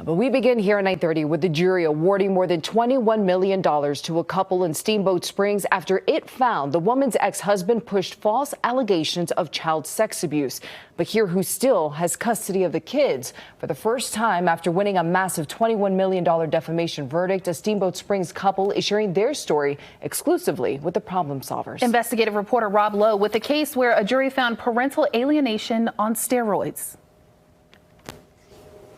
But we begin here at 9:30 with the jury awarding more than $21 million to a couple in Steamboat Springs after it found the woman's ex-husband pushed false allegations of child sex abuse. But here who still has custody of the kids. For the first time after winning a massive $21 million defamation verdict, a Steamboat Springs couple is sharing their story exclusively with the Problem Solvers. Investigative reporter Rob Lowe with a case where a jury found parental alienation on steroids.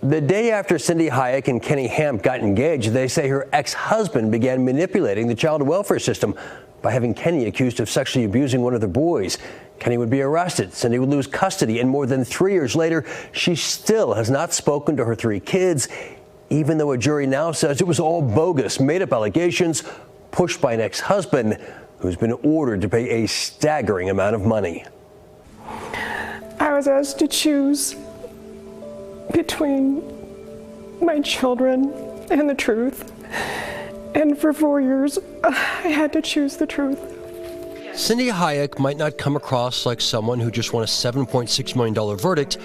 The day after Cindy Hayek and Kenny Hamp got engaged, they say her ex-husband began manipulating the child welfare system by having Kenny accused of sexually abusing one of the boys. Kenny would be arrested, Cindy would lose custody, and more than 3 years later, she still has not spoken to her 3 kids, even though a jury now says it was all bogus, made-up allegations pushed by an ex-husband who's been ordered to pay a staggering amount of money. I was asked to choose between my children and the truth. And for 4 years, I had to choose the truth. Cindy Hayek might not come across like someone who just won a $7.6 million verdict,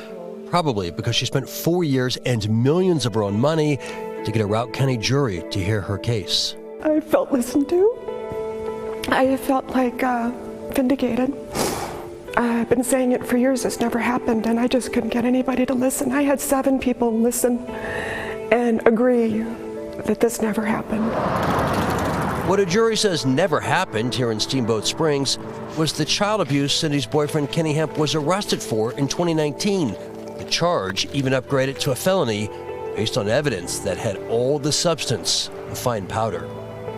probably because she spent 4 years and millions of her own money to get a Routt County jury to hear her case. I felt listened to. I felt like vindicated. I've been saying it for years, it's never happened, and I just couldn't get anybody to listen. I had 7 people listen and agree that this never happened. What a jury says never happened here in Steamboat Springs was the child abuse Cindy's boyfriend Kenny Hamp was arrested for in 2019. The charge even upgraded to a felony based on evidence that had all the substance of fine powder.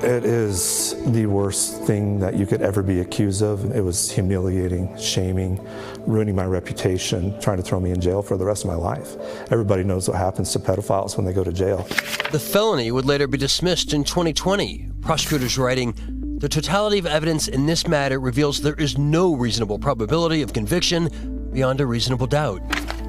It is the worst thing that you could ever be accused of. It was humiliating, shaming, ruining my reputation, trying to throw me in jail for the rest of my life. Everybody knows what happens to pedophiles when they go to jail. The felony would later be dismissed in 2020. Prosecutors writing, "The totality of evidence in this matter reveals there is no reasonable probability of conviction beyond a reasonable doubt."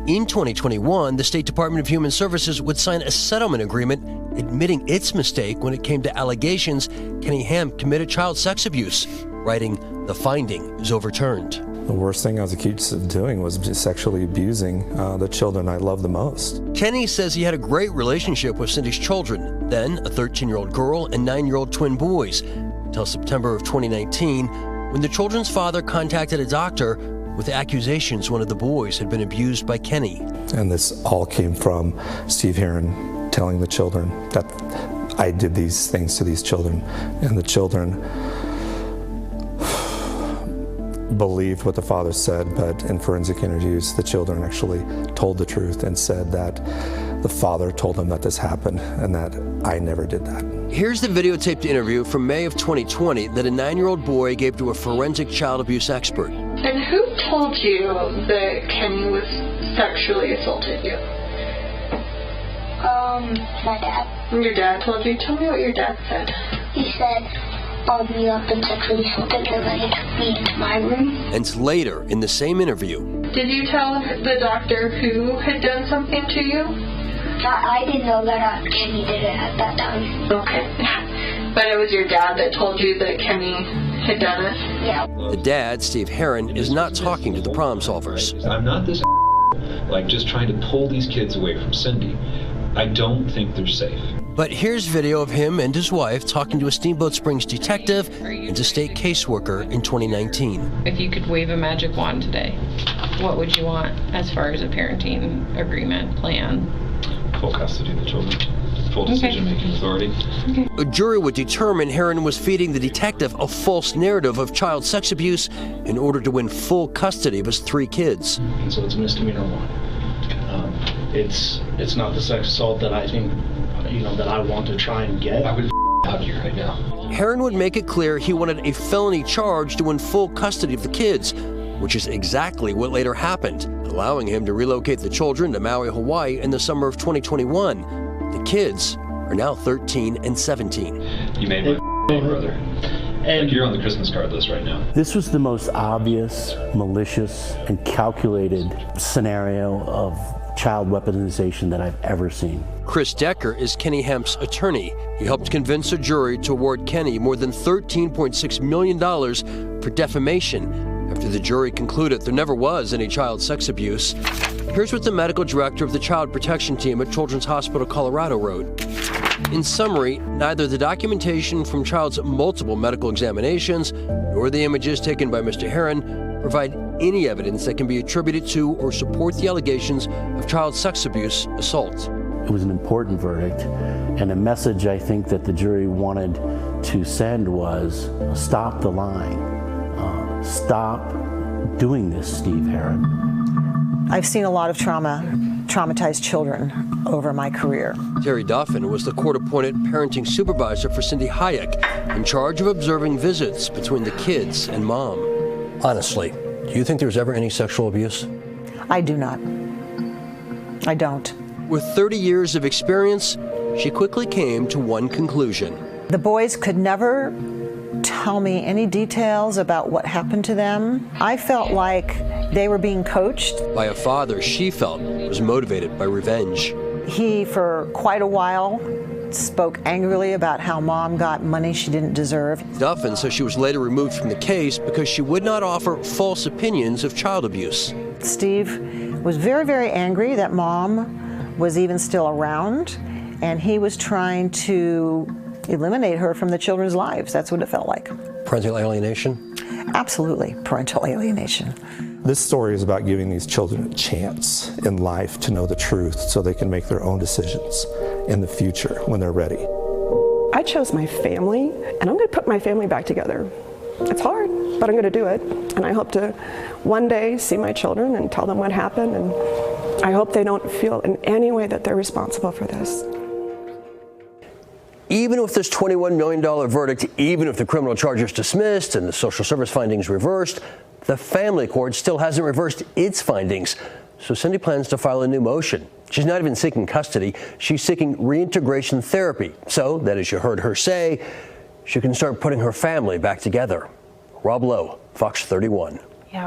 In 2021, the State Department of Human Services would sign a settlement agreement admitting its mistake when it came to allegations Kenny Hamp committed child sex abuse, writing, "The finding is overturned." The worst thing I was accused of doing was just sexually abusing the children I love the most. Kenny says he had a great relationship with Cindy's children, then a 13-year-old girl and 9-year-old twin boys, until September of 2019, when the children's father contacted a doctor with accusations one of the boys had been abused by Kenny. And this all came from Steve Herron telling the children that I did these things to these children, and the children believed what the father said, but in forensic interviews, the children actually told the truth and said that the father told them that this happened and that I never did that. Here's the videotaped interview from May of 2020 that a 9-year-old boy gave to a forensic child abuse expert. And who told you that Kenny was sexually assaulted you? My dad. Your dad told you? Tell me what your dad said. He said, you have been sexually assaulted, and then he took me into my room. And later, in the same interview, did you tell the doctor who had done something to you? I didn't know that Kenny did it at that time. Okay. But it was your dad that told you that Kenny had done it? Yeah. The dad, Steve Herron, is not talking to the Problem Solvers. I'm not this like just trying to pull these kids away from Cindy. I don't think they're safe. But here's video of him and his wife talking to a Steamboat Springs detective and a state caseworker in 2019. If you could wave a magic wand today, what would you want as far as a parenting agreement plan? Full custody of the children. Full decision-making authority. Okay. A jury would determine Herron was feeding the detective a false narrative of child sex abuse in order to win full custody of his 3 kids. And so it's a misdemeanor 1. It's not the sex assault that I think, that I want to try and get. I would hug you right now. Herron would make it clear he wanted a felony charge to win full custody of the kids, which is exactly what later happened, allowing him to relocate the children to Maui, Hawaii in the summer of 2021. The kids are now 13 and 17. You made my day, brother. And you're on the Christmas card list right now. This was the most obvious, malicious, and calculated scenario of child weaponization that I've ever seen. Chris Decker is Kenny Hamp's attorney. He helped convince a jury to award Kenny more than $13.6 million for defamation after the jury concluded there never was any child sex abuse. Here's what the medical director of the child protection team at Children's Hospital Colorado wrote. In summary, neither the documentation from child's multiple medical examinations nor the images taken by Mr. Herron provide any evidence that can be attributed to or support the allegations of child sex abuse assault. It was an important verdict, and a message I think that the jury wanted to send was, stop the lying. Stop doing this, Steve Herron. I've seen a lot of traumatized children over my career. Terry Duffin was the court-appointed parenting supervisor for Cindy Hayek, in charge of observing visits between the kids and mom. Honestly, do you think there was ever any sexual abuse? I do not. I don't. With 30 years of experience, she quickly came to one conclusion. The boys could never tell me any details about what happened to them. I felt like they were being coached by a father she felt was motivated by revenge. He, for quite a while, spoke angrily about how mom got money she didn't deserve. Duffin says she was later removed from the case because she would not offer false opinions of child abuse. Steve was very, very angry that mom was even still around, and he was trying to eliminate her from the children's lives. That's what it felt like. Parental alienation? Absolutely, parental alienation. This story is about giving these children a chance in life to know the truth so they can make their own decisions in the future when they're ready. I chose my family, and I'm going to put my family back together. It's hard, but I'm going to do it. And I hope to one day see my children and tell them what happened, and I hope they don't feel in any way that they're responsible for this. Even with this $21 million verdict, even if the criminal charges dismissed and the social service findings reversed, the family court still hasn't reversed its findings. So Cindy plans to file a new motion. She's not even seeking custody. She's seeking reintegration therapy so that, as you heard her say, she can start putting her family back together. Rob Lowe, Fox 31.